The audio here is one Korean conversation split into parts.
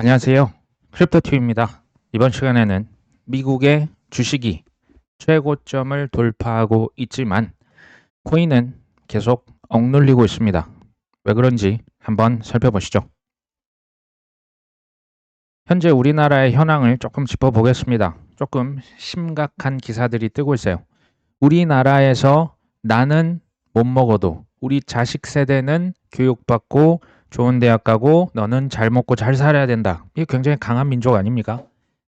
안녕하세요. 크립토튜브입니다. 이번 시간에는 미국의 주식이 최고점을 돌파하고 있지만 코인은 계속 억눌리고 있습니다. 왜 그런지 한번 살펴보시죠. 현재 우리나라의 현황을 조금 짚어보겠습니다. 조금 심각한 기사들이 뜨고 있어요. 우리나라에서 나는 못 먹어도 우리 자식 세대는 교육받고 좋은 대학 가고 너는 잘 먹고 잘 살아야 된다. 이게 굉장히 강한 민족 아닙니까?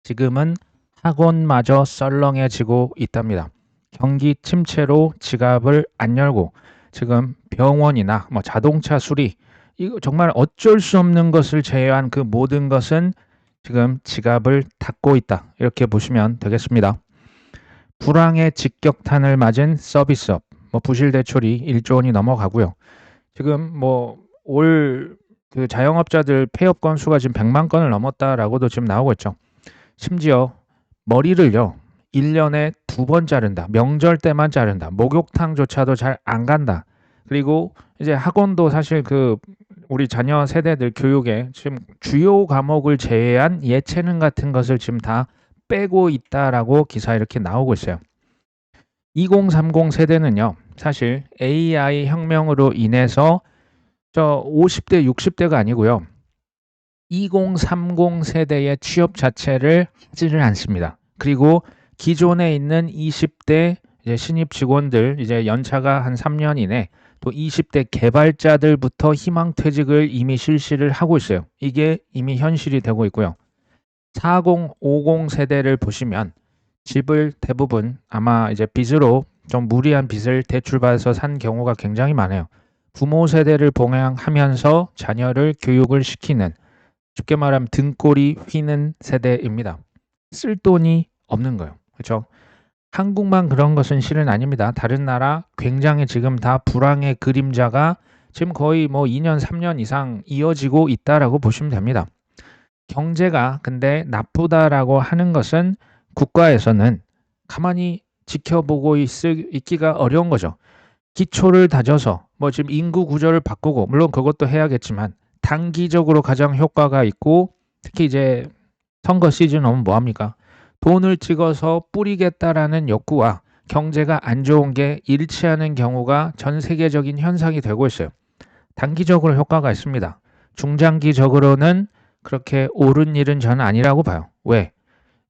지금은 학원마저 썰렁해지고 있답니다. 경기 침체로 지갑을 안 열고 지금 병원이나 자동차 수리 이거 정말 어쩔 수 없는 것을 제외한 그 모든 것은 지금 지갑을 닫고 있다. 이렇게 보시면 되겠습니다. 불황의 직격탄을 맞은 서비스업, 부실 대출이 1조 원이 넘어가고요. 지금 올 그 자영업자들 폐업 건수가 지금 100만 건을 넘었다라고도 지금 나오고 있죠. 심지어 머리를요, 1년에 2번 자른다. 명절 때만 자른다. 목욕탕조차도 잘 안 간다. 그리고 이제 학원도 사실 우리 자녀 세대들 교육에 지금 주요 과목을 제외한 예체능 같은 것을 지금 다 빼고 있다라고 기사 이렇게 나오고 있어요. 2030 세대는요, 사실 AI 혁명으로 인해서 50대, 60대가 아니고요. 2030 세대의 취업 자체를 하지를 않습니다. 그리고 기존에 있는 20대 이제 신입 직원들, 이제 연차가 한 3년 이내, 또 20대 개발자들부터 희망퇴직을 이미 실시를 하고 있어요. 이게 이미 현실이 되고 있고요. 40, 50 세대를 보시면 집을 대부분 아마 이제 빚으로 좀 무리한 빚을 대출받아서 산 경우가 굉장히 많아요. 부모 세대를 봉양하면서 자녀를 교육을 시키는, 쉽게 말하면 등골이 휘는 세대입니다. 쓸 돈이 없는 거예요. 그렇죠? 한국만 그런 것은 실은 아닙니다. 다른 나라 굉장히 지금 다 불황의 그림자가 지금 거의 2년, 3년 이상 이어지고 있다라고 보시면 됩니다. 경제가 근데 나쁘다라고 하는 것은 국가에서는 가만히 지켜보고 있기가 어려운 거죠. 기초를 다져서 지금 인구 구조를 바꾸고, 물론 그것도 해야겠지만 단기적으로 가장 효과가 있고, 특히 이제 선거 시즌 오면 뭐합니까? 돈을 찍어서 뿌리겠다라는 욕구와 경제가 안 좋은 게 일치하는 경우가 전 세계적인 현상이 되고 있어요. 단기적으로 효과가 있습니다. 중장기적으로는 그렇게 옳은 일은 저는 아니라고 봐요. 왜?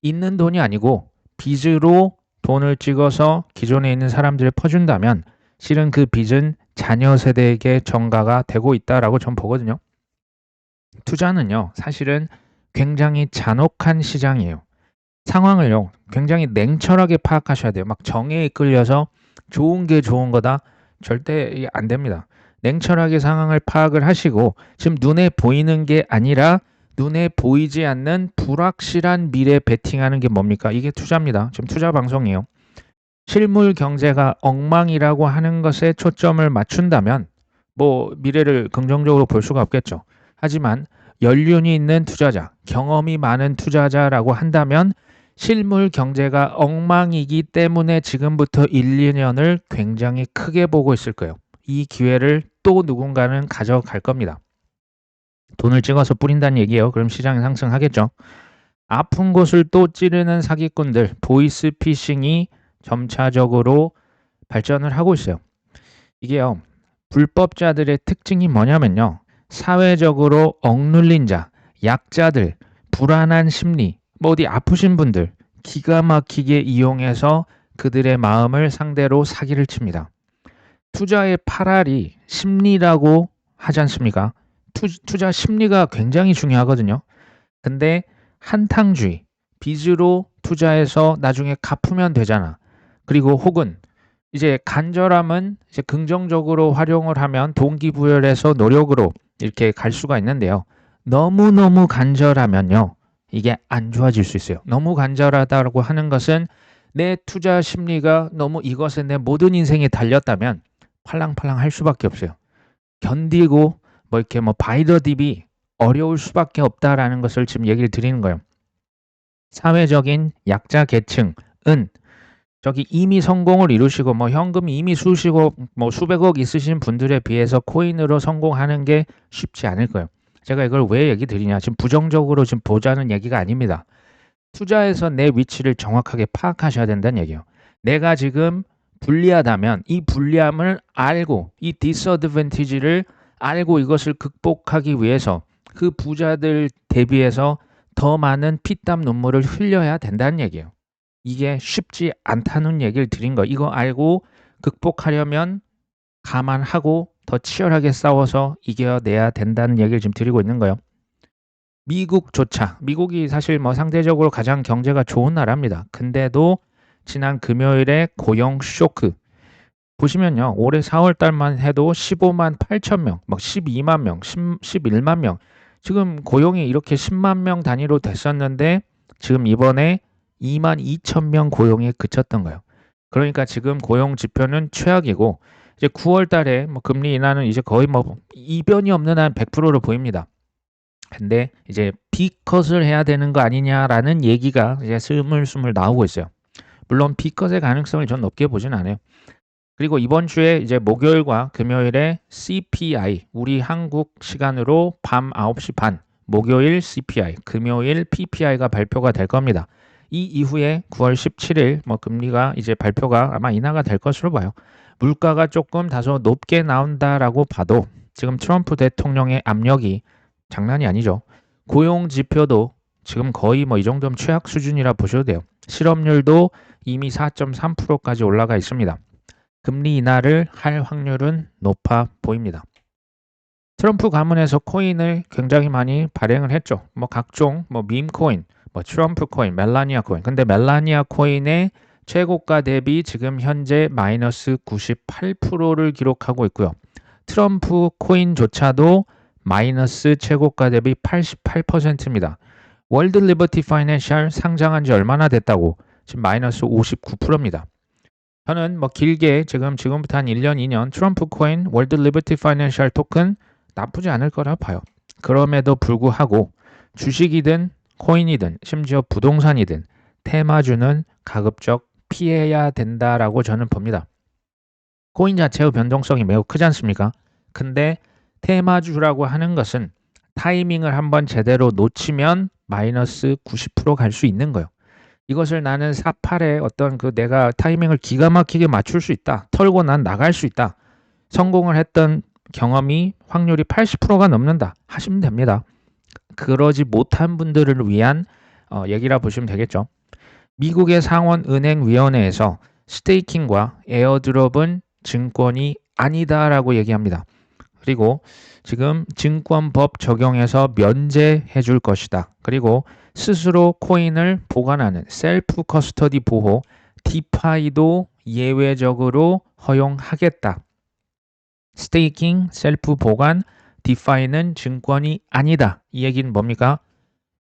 있는 돈이 아니고 빚으로 돈을 찍어서 기존에 있는 사람들을 퍼준다면 실은 그 빚은 자녀 세대에게 전가가 되고 있다라고 전 보거든요. 투자는요, 사실은 굉장히 잔혹한 시장이에요. 상황을요, 굉장히 냉철하게 파악하셔야 돼요. 막 정에 이끌려서 좋은 게 좋은 거다. 절대 안 됩니다. 냉철하게 상황을 파악을 하시고, 지금 눈에 보이는 게 아니라 눈에 보이지 않는 불확실한 미래 베팅하는 게 뭡니까? 이게 투자입니다. 지금 투자 방송이에요. 실물 경제가 엉망이라고 하는 것에 초점을 맞춘다면 미래를 긍정적으로 볼 수가 없겠죠. 하지만 연륜이 있는 투자자, 경험이 많은 투자자라고 한다면 실물 경제가 엉망이기 때문에 지금부터 1, 2년을 굉장히 크게 보고 있을 거예요. 이 기회를 또 누군가는 가져갈 겁니다. 돈을 찍어서 뿌린다는 얘기예요. 그럼 시장이 상승하겠죠. 아픈 곳을 또 찌르는 사기꾼들, 보이스피싱이 점차적으로 발전을 하고 있어요. 이게요, 불법자들의 특징이 뭐냐면요, 사회적으로 억눌린 자, 약자들, 불안한 심리, 어디 아프신 분들 기가 막히게 이용해서 그들의 마음을 상대로 사기를 칩니다. 투자의 파랄이 심리라고 하지 않습니까? 투자 심리가 굉장히 중요하거든요. 근데 한탕주의, 빚으로 투자해서 나중에 갚으면 되잖아. 그리고 혹은 이제 간절함은 이제 긍정적으로 활용을 하면 동기부여해서 노력으로 이렇게 갈 수가 있는데요. 너무너무 간절하면요, 이게 안 좋아질 수 있어요. 너무 간절하다고 하는 것은 내 투자 심리가 너무 이것에 내 모든 인생이 달렸다면 팔랑팔랑 할 수밖에 없어요. 견디고 이렇게 바이더 딥이 어려울 수밖에 없다라는 것을 지금 얘기를 드리는 거예요. 사회적인 약자 계층은 저기 이미 성공을 이루시고 현금이 이미 수십억 수백억 있으신 분들에 비해서 코인으로 성공하는 게 쉽지 않을 거예요. 제가 이걸 왜 얘기 드리냐. 지금 부정적으로 지금 보자는 얘기가 아닙니다. 투자에서 내 위치를 정확하게 파악하셔야 된다는 얘기예요. 내가 지금 불리하다면 이 불리함을 알고 이 디스어드밴티지를 알고 이것을 극복하기 위해서 그 부자들 대비해서 더 많은 피땀 눈물을 흘려야 된다는 얘기예요. 이게 쉽지 않다는 얘기를 드린 거. 이거 알고 극복하려면 감안하고 더 치열하게 싸워서 이겨내야 된다는 얘기를 지금 드리고 있는 거예요. 미국조차, 미국이 사실 뭐 상대적으로 가장 경제가 좋은 나라입니다. 근데도 지난 금요일에 고용 쇼크 보시면요. 올해 4월 달만 해도 15만 8천 명, 막 12만 명, 11만 명. 지금 고용이 이렇게 10만 명 단위로 됐었는데 지금 이번에 2만 2천 명 고용에 그쳤던 거예요. 그러니까 지금 고용 지표는 최악이고 이제 9월 달에 뭐 금리 인하는 이제 거의 뭐 이변이 없는 한 100%로 보입니다. 근데 이제 B컷을 해야 되는 거 아니냐라는 얘기가 이제 스물스물 나오고 있어요. 물론 B컷의 가능성을 전 높게 보진 않아요. 그리고 이번 주에 이제 목요일과 금요일에 CPI, 우리 한국 시간으로 밤 9시 반, 목요일 CPI, 금요일 PPI가 발표가 될 겁니다. 이 이후에 9월 17일 뭐 금리가 이제 발표가 아마 인하가 될 것으로 봐요. 물가가 조금 다소 높게 나온다라고 봐도 지금 트럼프 대통령의 압력이 장난이 아니죠. 고용 지표도 지금 거의 뭐 이 정도면 최악 수준이라 보셔도 돼요. 실업률도 이미 4.3%까지 올라가 있습니다. 금리 인하를 할 확률은 높아 보입니다. 트럼프 가문에서 코인을 굉장히 많이 발행을 했죠. 뭐 각종 뭐 밈 코인, 뭐 트럼프 코인, 멜라니아 코인. 근데 멜라니아 코인의 최고가 대비 지금 현재 마이너스 98%를 기록하고 있고요. 트럼프 코인조차도 마이너스 최고가 대비 88%입니다. 월드 리버티 파이낸셜 상장한 지 얼마나 됐다고? 지금 마이너스 59%입니다. 저는 뭐 길게 지금부터 한 1년, 2년 트럼프 코인, 월드 리버티 파이낸셜 토큰 나쁘지 않을 거라 봐요. 그럼에도 불구하고 주식이든 코인이든 심지어 부동산이든 테마주는 가급적 피해야 된다라고 저는 봅니다. 코인 자체의 변동성이 매우 크지 않습니까? 근데 테마주라고 하는 것은 타이밍을 한번 제대로 놓치면 마이너스 90% 갈 수 있는 거예요. 이것을 나는 48에 어떤 그 내가 타이밍을 기가 막히게 맞출 수 있다. 털고 난 나갈 수 있다. 성공을 했던 경험이 확률이 80%가 넘는다. 하시면 됩니다. 그러지 못한 분들을 위한 얘기라 보시면 되겠죠. 미국의 상원은행위원회에서 스테이킹과 에어드롭은 증권이 아니다라고 얘기합니다. 그리고 지금 증권법 적용해서 면제해 줄 것이다. 그리고 스스로 코인을 보관하는 셀프 커스터디 보호 디파이도 예외적으로 허용하겠다. 스테이킹, 셀프 보관, 디파이는 증권이 아니다. 이 얘기는 뭡니까?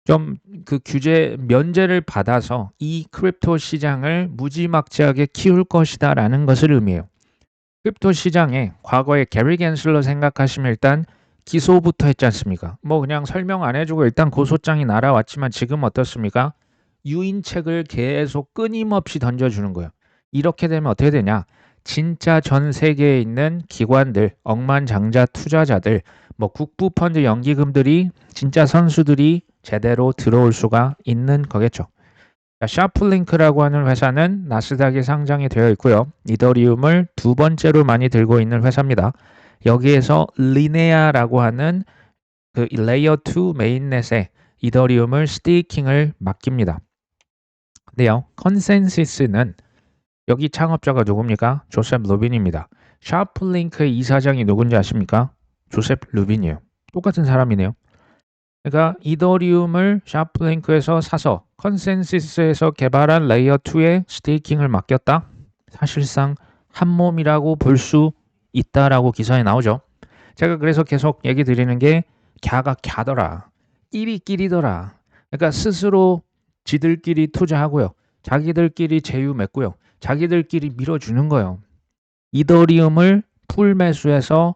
좀 그 규제 면제를 받아서 이 크립토 시장을 무지막지하게 키울 것이다라는 것을 의미해요. 크립토 시장에 과거에 게리 겐슬러 생각하시면 일단 기소부터 했지 않습니까? 뭐 그냥 설명 안 해주고 일단 고소장이 날아왔지만 지금 어떻습니까? 유인책을 계속 끊임없이 던져주는 거예요. 이렇게 되면 어떻게 되냐? 진짜 전 세계에 있는 기관들, 억만장자 투자자들, 뭐 국부펀드 연기금들이 진짜 선수들이 제대로 들어올 수가 있는 거겠죠. 샤플링크라고 하는 회사는 나스닥에 상장이 되어 있고요. 이더리움을 두 번째로 많이 들고 있는 회사입니다. 여기에서 리네아라고 하는 그 레이어 2 메인넷에 이더리움을 스테이킹을 맡깁니다. 근데요, 컨센시스는 여기 창업자가 누굽니까? 조셉 루빈입니다. 샤플링크의 이사장이 누군지 아십니까? 조셉 루빈이에요. 똑같은 사람이네요. 그러니까 이더리움을 샤플링크에서 사서 컨센시스에서 개발한 레이어 2에 스테이킹을 맡겼다. 사실상 한 몸이라고 볼 수 있다라고 기사에 나오죠. 제가 그래서 계속 얘기 드리는 게 갸가 갸더라. 끼리 끼리더라. 그러니까 스스로 지들끼리 투자하고요. 자기들끼리 제휴 맺고요. 자기들끼리 밀어주는 거예요. 이더리움을 풀 매수해서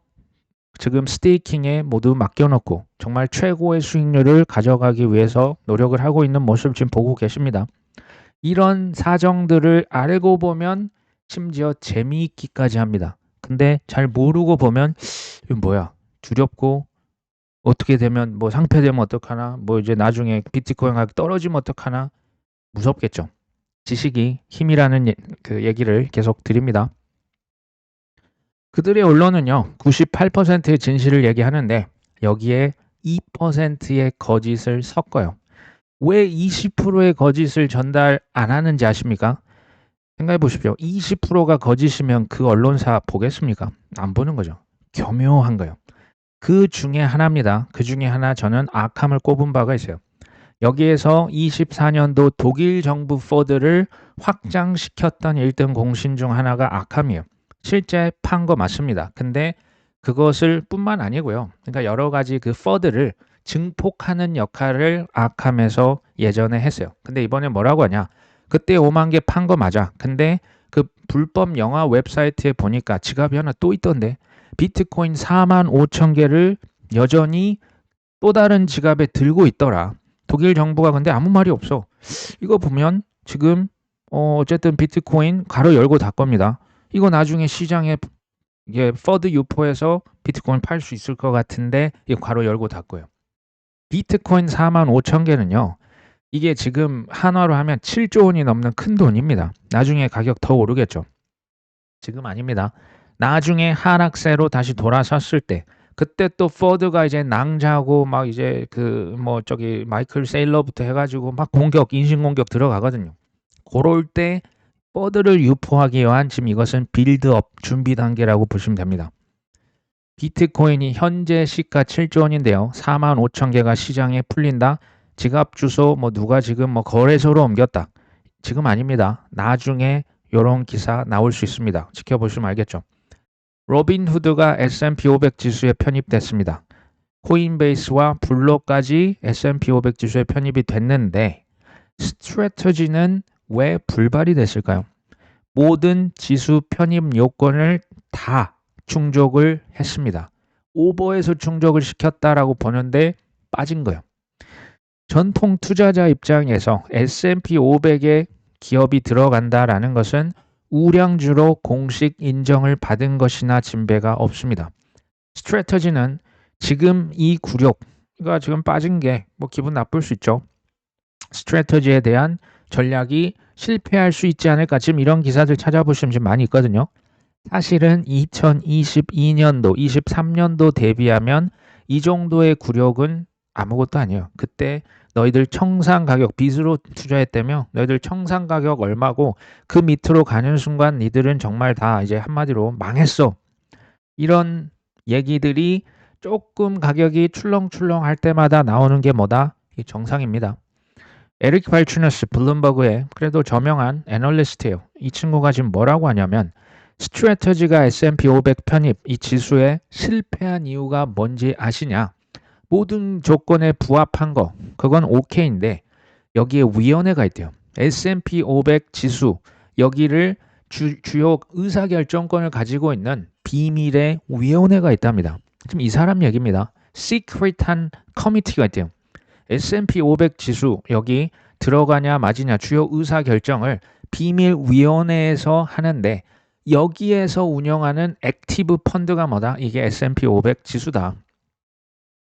지금 스테이킹에 모두 맡겨놓고 정말 최고의 수익률을 가져가기 위해서 노력을 하고 있는 모습 지금 보고 계십니다. 이런 사정들을 알고 보면 심지어 재미있기까지 합니다. 근데 잘 모르고 보면 이건 뭐야? 두렵고 어떻게 되면 뭐 상폐되면 어떡하나? 뭐 이제 나중에 비트코인 가격 떨어지면 어떡하나? 무섭겠죠. 지식이 힘이라는 그 얘기를 계속 드립니다. 그들의 언론은요, 98%의 진실을 얘기하는데 여기에 2%의 거짓을 섞어요. 왜 20%의 거짓을 전달 안 하는지 아십니까? 생각해 보십시오. 20%가 거짓이면 그 언론사 보겠습니까? 안 보는 거죠. 교묘한 거예요. 그 중에 하나입니다. 그 중에 하나 저는 악함을 꼽은 바가 있어요. 여기에서 24년도 독일 정부 포드를 확장시켰던 1등 공신 중 하나가 아캄이에요. 실제 판 거 맞습니다. 근데 그것을 뿐만 아니고요. 그러니까 여러 가지 그 포드를 증폭하는 역할을 아캄에서 예전에 했어요. 근데 이번에 뭐라고 하냐? 그때 5만 개 판 거 맞아. 근데 그 불법 영화 웹사이트에 보니까 지갑이 하나 또 있던데 비트코인 4만 5천 개를 여전히 또 다른 지갑에 들고 있더라. 독일 정부가 근데 아무 말이 없어. 이거 보면 지금 어쨌든 비트코인 가로 열고 닫겁니다. 이거 나중에 시장에 이게 퍼드 유포해서 비트코인 팔 수 있을 것 같은데 이거 가로 열고 닫고요. 비트코인 4만 5천 개는요. 이게 지금 한화로 하면 7조 원이 넘는 큰 돈입니다. 나중에 가격 더 오르겠죠. 지금 아닙니다. 나중에 하락세로 다시 돌아섰을 때 그때 또 포드가 이제 낭자고 막 이제 그 뭐 저기 마이클 세일러부터 해가지고 막 공격 인신공격 들어가거든요. 그럴 때 포드를 유포하기 위한 지금 이것은 빌드업 준비 단계라고 보시면 됩니다. 비트코인이 현재 시가 7조 원인데요. 4만 5천 개가 시장에 풀린다. 지갑 주소 뭐 누가 지금 뭐 거래소로 옮겼다. 지금 아닙니다. 나중에 이런 기사 나올 수 있습니다. 지켜보시면 알겠죠. 로빈후드가 S&P 500 지수에 편입됐습니다. 코인베이스와 블록까지 S&P 500 지수에 편입이 됐는데 스트래터지는 왜 불발이 됐을까요? 모든 지수 편입 요건을 다 충족을 했습니다. 오버해서 충족을 시켰다라고 보는데 빠진 거예요. 전통 투자자 입장에서 S&P 500에 기업이 들어간다라는 것은 우량주로 공식 인정을 받은 것이나 진배가 없습니다. 스트래터지는 지금 이 굴욕가 지금 빠진 게 뭐 기분 나쁠 수 있죠. 스트래터지에 대한 전략이 실패할 수 있지 않을까. 지금 이런 기사들 찾아보시면 지금 많이 있거든요. 사실은 2022년도, 23년도 대비하면 이 정도의 굴욕은 아무것도 아니에요. 그때 너희들 청산 가격 빚으로 투자했다며 너희들 청산 가격 얼마고 그 밑으로 가는 순간 니들은 정말 다 이제 한마디로 망했어. 이런 얘기들이 조금 가격이 출렁출렁 할 때마다 나오는 게 뭐다? 이 정상입니다. 에릭 발추너스 블룸버그의 그래도 저명한 애널리스트예요. 이 친구가 지금 뭐라고 하냐면 스트래터지가 S&P 500 편입 이 지수에 실패한 이유가 뭔지 아시냐? 모든 조건에 부합한 거 그건 오케이인데 여기에 위원회가 있대요. S&P 500 지수 여기를 주요 의사결정권을 가지고 있는 비밀의 위원회가 있답니다. 지금 이 사람 얘기입니다. 시크릿한 커미티가 있대요. S&P 500 지수 여기 들어가냐 마지냐 주요 의사결정을 비밀위원회에서 하는데 여기에서 운영하는 액티브 펀드가 뭐다? 이게 S&P 500 지수다.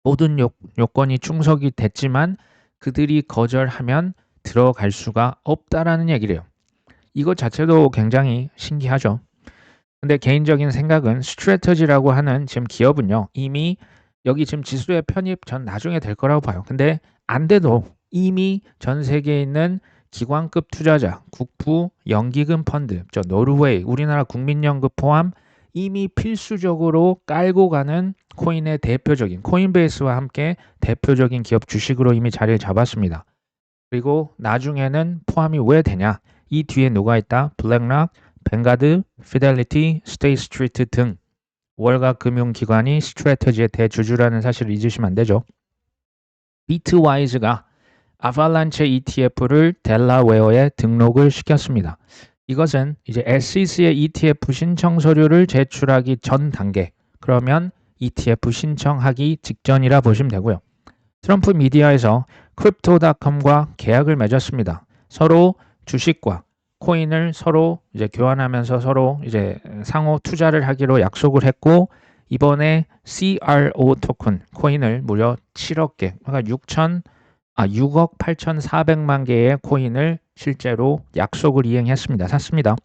모든 요건이 충족이 됐지만 그들이 거절하면 들어갈 수가 없다라는 얘기래요. 이것 자체도 굉장히 신기하죠. 근데 개인적인 생각은 스트래터지라고 하는 지금 기업은요. 이미 여기 지금 지수의 편입 전 나중에 될 거라고 봐요. 근데 안 돼도 이미 전 세계에 있는 기관급 투자자, 국부, 연기금 펀드, 저 노르웨이, 우리나라 국민연금 포함 이미 필수적으로 깔고 가는 코인의 대표적인 코인베이스와 함께 대표적인 기업 주식으로 이미 자리를 잡았습니다. 그리고 나중에는 포함이 왜 되냐? 이 뒤에 누가 있다? 블랙락, 뱅가드, 피델리티, 스테이스트리트 등 월가 금융기관이 스트래터지의 대주주라는 사실을 잊으시면 안 되죠. 비트와이즈가 아발란체 ETF를 델라웨어에 등록을 시켰습니다. 이것은 이제 SEC의 ETF 신청 서류를 제출하기 전 단계, 그러면 ETF 신청하기 직전이라 보시면 되고요. 트럼프 미디어에서 크립토닷컴과 계약을 맺었습니다. 서로 주식과 코인을 서로 이제 교환하면서 서로 이제 상호 투자를 하기로 약속을 했고 이번에 CRO 토큰 코인을 무려 7억 개, 그러니까 6억 8,400만 개의 코인을 실제로 약속을 이행했습니다. 샀습니다.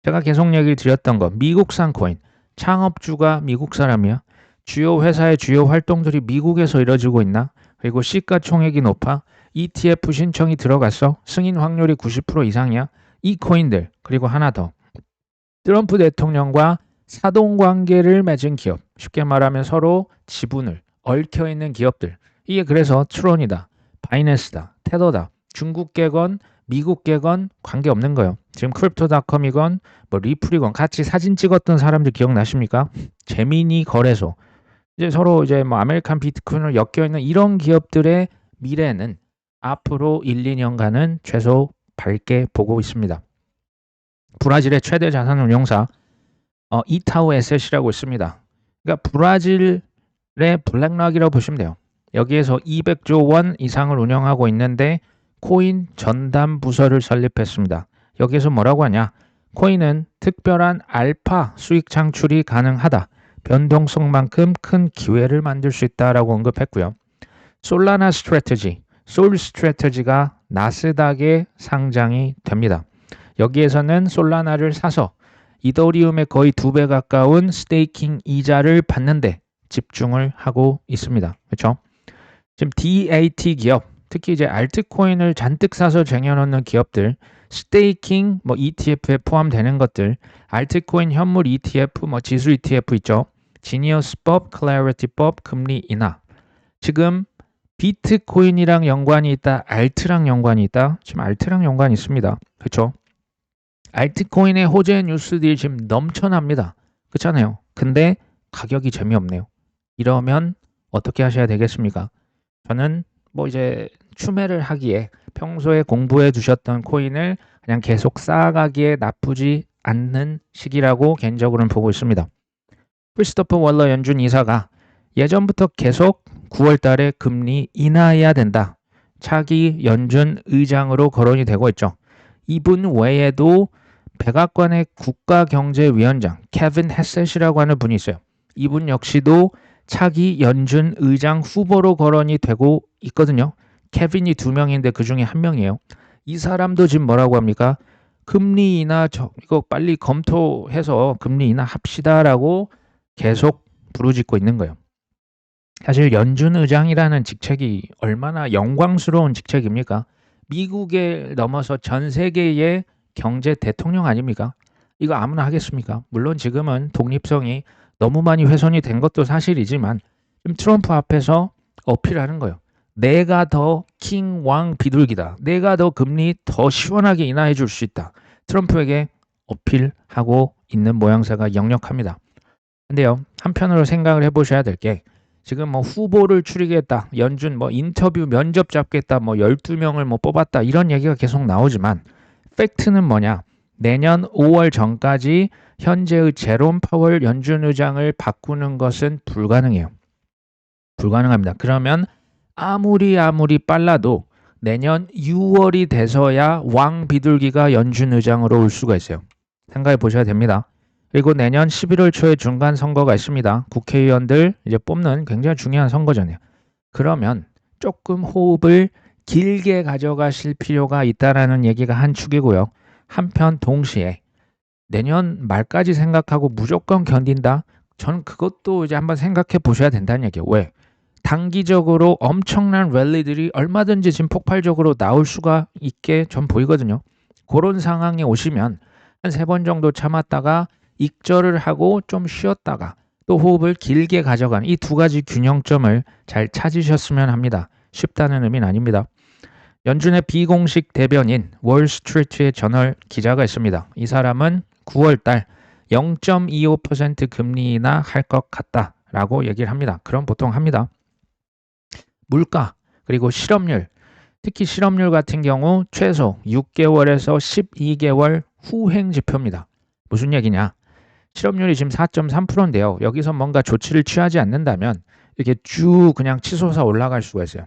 제가 계속 얘기를 드렸던 거, 미국산 코인, 창업주가 미국 사람이야. 주요 회사의 주요 활동들이 미국에서 이뤄지고 있나? 그리고 시가총액이 높아. ETF 신청이 들어갔어. 승인 확률이 90% 이상이야. 이 코인들, 그리고 하나 더. 트럼프 대통령과 사동관계를 맺은 기업, 쉽게 말하면 서로 지분을 얽혀있는 기업들. 이게 그래서 트론이다, 바이낸스다, 테더다. 중국계건 미국계건 관계없는 거예요. 지금 크립토닷컴이건 뭐 리플이건 같이 사진 찍었던 사람들 기억나십니까? 재미니 거래소. 이제 서로 이제 뭐 아메리칸 비트코인을 엮여있는 이런 기업들의 미래는 앞으로 1, 2년간은 최소 밝게 보고 있습니다. 브라질의 최대 자산 운용사 이타우 에셋이라고 있습니다. 그러니까 브라질의 블랙락이라고 보시면 돼요. 여기에서 200조 원 이상을 운영하고 있는데 코인 전담 부서를 설립했습니다. 여기에서 뭐라고 하냐? 코인은 특별한 알파 수익 창출이 가능하다. 변동성만큼 큰 기회를 만들 수 있다라고 언급했고요. 솔라나 스트래티지, 솔 스트래티지가 나스닥에 상장이 됩니다. 여기에서는 솔라나를 사서 이더리움의 거의 2배 가까운 스테이킹 이자를 받는데 집중을 하고 있습니다. 그렇죠? 지금 DAT 기업, 특히 이제 알트코인을 잔뜩 사서 쟁여놓는 기업들, 스테이킹 뭐 ETF에 포함되는 것들, 알트코인 현물 ETF, 뭐 지수 ETF 있죠. 지니어스법, 클래리티법, 금리 인하. 지금 비트코인이랑 연관이 있다, 알트랑 연관이 있다. 지금 알트랑 연관이 있습니다. 그렇죠? 알트코인의 호재 뉴스들이 지금 넘쳐납니다. 그렇잖아요. 근데 가격이 재미없네요. 이러면 어떻게 하셔야 되겠습니까? 저는 뭐 이제 추매를 하기에 평소에 공부해 두셨던 코인을 그냥 계속 쌓아가기에 나쁘지 않는 시기라고 개인적으로는 보고 있습니다. 크리스토퍼 월러 연준 이사가 예전부터 계속 9월 달에 금리 인하해야 된다. 차기 연준 의장으로 거론이 되고 있죠. 이분 외에도 백악관의 국가경제위원장 케빈 헤셋이라고 하는 분이 있어요. 이분 역시도 차기 연준 의장 후보로 거론이 되고 있거든요. 케빈이 2명인데 그 중에 1명이에요. 이 사람도 지금 뭐라고 합니까? 금리 인하 이거 빨리 검토해서 금리 인하 합시다라고 계속 부르짖고 있는 거예요. 사실 연준 의장이라는 직책이 얼마나 영광스러운 직책입니까? 미국에 넘어서 전 세계의 경제 대통령 아닙니까? 이거 아무나 하겠습니까? 물론 지금은 독립성이 너무 많이 훼손이 된 것도 사실이지만 좀 트럼프 앞에서 어필하는 거예요. 내가 더 킹, 왕, 비둘기다. 내가 더 금리 더 시원하게 인하해 줄 수 있다. 트럼프에게 어필하고 있는 모양새가 역력합니다. 근데요, 한편으로 생각을 해보셔야 될 게 지금 뭐 후보를 추리겠다, 연준 뭐 인터뷰 면접 잡겠다, 뭐 12명을 뭐 뽑았다 이런 얘기가 계속 나오지만 팩트는 뭐냐? 내년 5월 전까지 현재의 제롬 파월 연준 의장을 바꾸는 것은 불가능해요. 불가능합니다. 그러면 아무리 빨라도 내년 6월이 돼서야 왕 비둘기가 연준 의장으로 올 수가 있어요. 생각해 보셔야 됩니다. 그리고 내년 11월 초에 중간 선거가 있습니다. 국회의원들 이제 뽑는 굉장히 중요한 선거잖아요. 그러면 조금 호흡을 길게 가져가실 필요가 있다라는 얘기가 한 축이고요. 한편 동시에 내년 말까지 생각하고 무조건 견딘다? 전 그것도 이제 한번 생각해 보셔야 된다는 얘기예요. 왜? 단기적으로 엄청난 랠리들이 얼마든지 지금 폭발적으로 나올 수가 있게 전 보이거든요. 그런 상황에 오시면 한 3번 정도 참았다가 익절을 하고 좀 쉬었다가 또 호흡을 길게 가져가는 이 2가지 균형점을 잘 찾으셨으면 합니다. 쉽다는 의미는 아닙니다. 연준의 비공식 대변인 월스트리트의 저널 기자가 있습니다. 이 사람은 9월 달 0.25% 금리 인하 할 것 같다라고 얘기를 합니다. 그럼 보통 합니다. 물가 그리고 실업률, 특히 실업률 같은 경우 최소 6개월에서 12개월 후행 지표입니다. 무슨 얘기냐? 실업률이 지금 4.3%인데요. 여기서 뭔가 조치를 취하지 않는다면 이렇게 쭉 그냥 치솟아 올라갈 수가 있어요.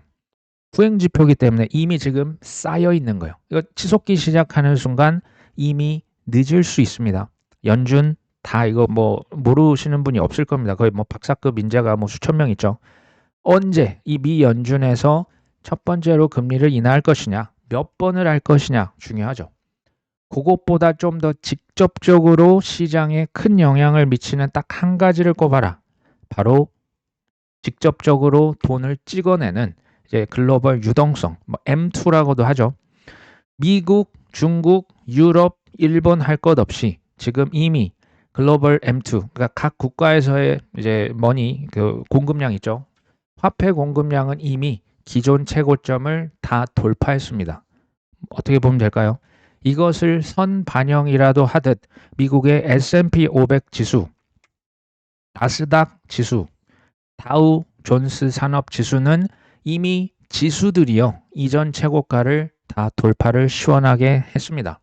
후행 지표이기 때문에 이미 지금 쌓여 있는 거예요. 이거 치솟기 시작하는 순간 이미 늦을 수 있습니다. 연준 다 이거 뭐 모르시는 분이 없을 겁니다. 거의 뭐 박사급 인재가 뭐 수천 명 있죠. 언제 이 미 연준에서 첫 번째로 금리를 인하할 것이냐, 몇 번을 할 것이냐 중요하죠. 그것보다 좀 더 직접적으로 시장에 큰 영향을 미치는 딱 한 가지를 꼽아라. 바로 직접적으로 돈을 찍어내는 이제 글로벌 유동성, 뭐 M2라고도 하죠. 미국, 중국, 유럽, 일본 할 것 없이 지금 이미 글로벌 M2, 그러니까 각 국가에서의 이제 머니 그 공급량 있죠. 화폐 공급량은 이미 기존 최고점을 다 돌파했습니다. 어떻게 보면 될까요? 이것을 선반영이라도 하듯 미국의 S&P 500 지수, 나스닥 지수, 다우 존스 산업 지수는 이미 지수들이요. 이전 최고가를 다 돌파를 시원하게 했습니다.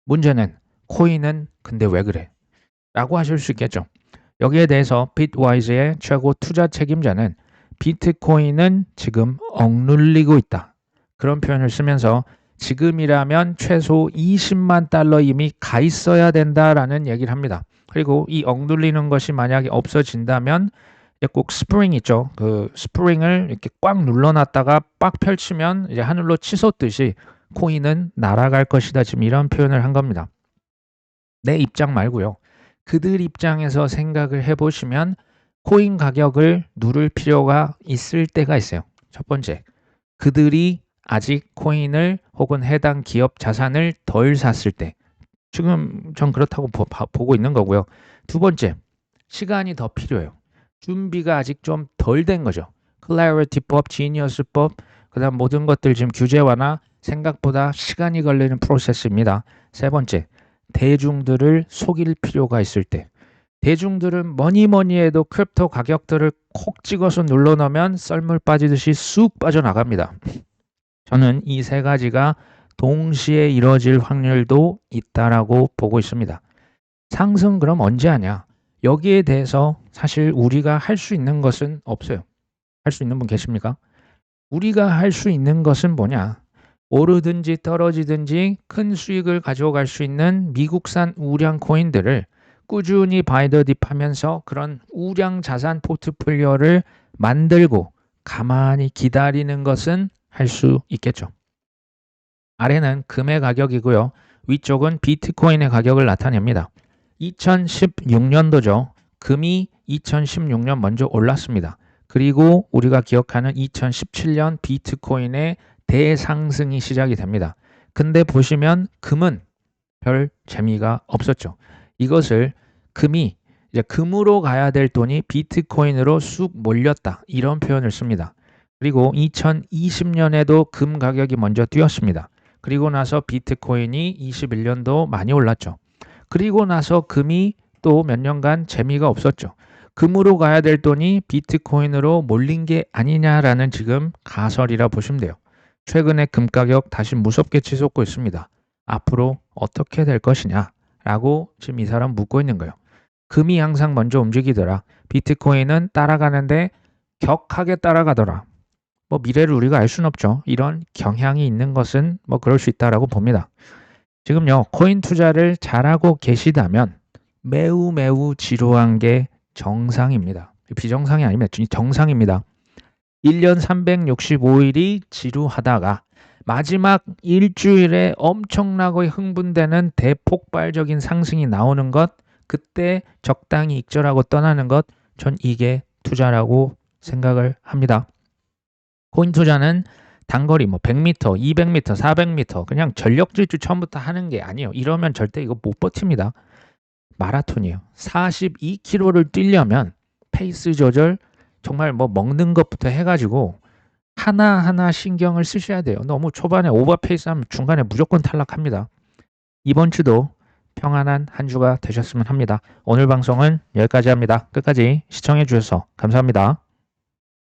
문제는 코인은 근데 왜 그래? 라고 하실 수 있겠죠. 여기에 대해서 비트와이즈의 최고 투자 책임자는 비트코인은 지금 억눌리고 있다. 그런 표현을 쓰면서 지금이라면 최소 20만 달러 이미 가 있어야 된다라는 얘기를 합니다. 그리고 이 억눌리는 것이 만약에 없어진다면 꼭 스프링 있죠. 그 스프링을 이렇게 꽉 눌러놨다가 빡 펼치면 이제 하늘로 치솟듯이 코인은 날아갈 것이다. 지금 이런 표현을 한 겁니다. 내 입장 말고요. 그들 입장에서 생각을 해보시면 코인 가격을 누를 필요가 있을 때가 있어요. 첫 번째, 그들이 아직 코인을 혹은 해당 기업 자산을 덜 샀을 때, 지금 전 그렇다고 보고 있는 거고요. 두 번째, 시간이 더 필요해요. 준비가 아직 좀 덜 된 거죠. 클래리티법, 지니어스법, 그다음 모든 것들 지금 규제 완화 생각보다 시간이 걸리는 프로세스입니다. 세 번째, 대중들을 속일 필요가 있을 때, 대중들은 뭐니 해도 크립토 가격들을 콕 찍어서 눌러놓으면 썰물 빠지듯이 쑥 빠져나갑니다. 저는 이 세 가지가 동시에 이뤄질 확률도 있다라고 보고 있습니다. 상승 그럼 언제 하냐? 여기에 대해서 사실 우리가 할 수 있는 것은 없어요. 할 수 있는 분 계십니까? 우리가 할 수 있는 것은 뭐냐? 오르든지 떨어지든지 큰 수익을 가져갈 수 있는 미국산 우량 코인들을 꾸준히 바이더 딥하면서 그런 우량 자산 포트폴리오를 만들고 가만히 기다리는 것은 할 수 있겠죠. 아래는 금의 가격이고요. 위쪽은 비트코인의 가격을 나타냅니다. 2016년도죠. 금이 2016년 먼저 올랐습니다. 그리고 우리가 기억하는 2017년 비트코인의 대상승이 시작이 됩니다. 근데 보시면 금은 별 재미가 없었죠. 이것을 금이 이제 금으로 가야 될 돈이 비트코인으로 쑥 몰렸다. 이런 표현을 씁니다. 그리고 2020년에도 금 가격이 먼저 뛰었습니다. 그리고 나서 비트코인이 21년도 많이 올랐죠. 그리고 나서 금이 또 몇 년간 재미가 없었죠. 금으로 가야 될 돈이 비트코인으로 몰린 게 아니냐라는 지금 가설이라 보시면 돼요. 최근에 금 가격 다시 무섭게 치솟고 있습니다. 앞으로 어떻게 될 것이냐라고 지금 이 사람 묻고 있는 거예요. 금이 항상 먼저 움직이더라. 비트코인은 따라가는데 격하게 따라가더라. 뭐 미래를 우리가 알 수는 없죠. 이런 경향이 있는 것은 뭐 그럴 수 있다라고 봅니다. 지금요, 코인 투자를 잘하고 계시다면 매우 지루한 게 정상입니다. 비정상이 아니면 정상입니다. 1년 365일이 지루하다가 마지막 일주일에 엄청나고 흥분되는 대폭발적인 상승이 나오는 것, 그때 적당히 익절하고 떠나는 것, 전 이게 투자라고 생각을 합니다. 코인 투자는 단거리 뭐 100m, 200m, 400m 그냥 전력 질주 처음부터 하는 게 아니에요. 이러면 절대 이거 못 버팁니다. 마라톤이에요. 42km를 뛰려면 페이스 조절 정말 뭐 먹는 것부터 해가지고 하나하나 신경을 쓰셔야 돼요. 너무 초반에 오버 페이스 하면 중간에 무조건 탈락합니다. 이번 주도 평안한 한 주가 되셨으면 합니다. 오늘 방송은 여기까지 합니다. 끝까지 시청해 주셔서 감사합니다.